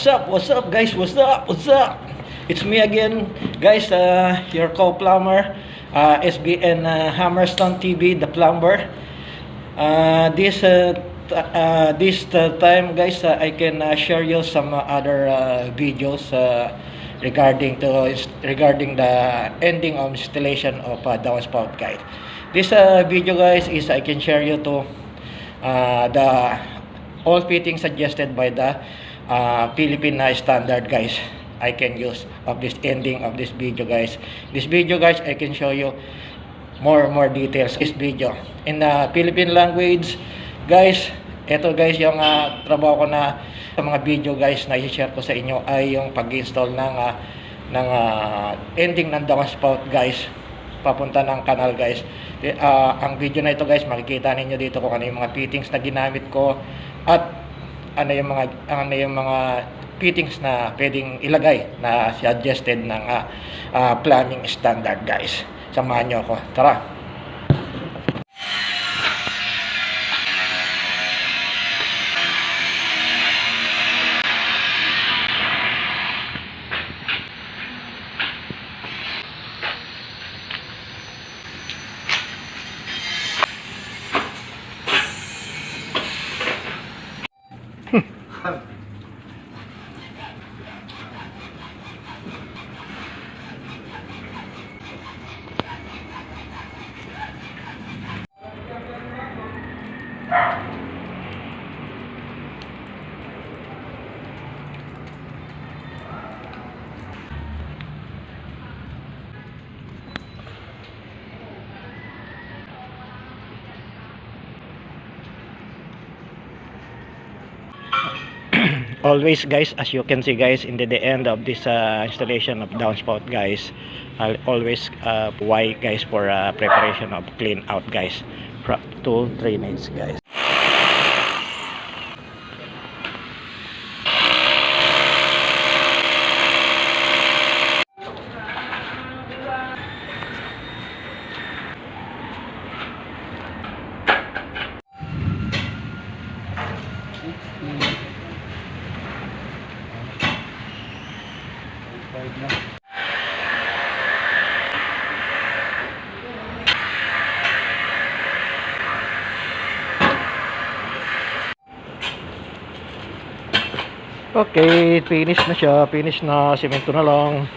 What's up guys? What's up? It's me again, guys, your co-plumber, SBN Hammerstone TV, the plumber. This time, guys, I can share you some other videos regarding the ending of installation of downspout, guys. This video, guys, is I can share you to the all fittings suggested by the Philippine standard, guys. I can use of this ending of this video, guys. This video, guys, I can show you more details. This video in the Philippine language, guys. Ito, guys, yung trabaho ko na sa mga video, guys, na i-share ko sa inyo ay yung pag-install ng ending ng downspout, guys, papunta ng kanal, guys. Ang video na ito, guys, makikita ninyo dito kung ano yung mga fittings na ginamit ko at ano yung mga fittings na pwedeng ilagay na suggested ng plumbing standard, guys. Samahan nyo ako. Tara! Always, guys, as you can see, guys, in the end of this installation of downspout, guys, I'll always why, guys, for preparation of clean out, guys, 2-3 minutes, guys. Okay, finish na siya. Finish na. Semento na lang.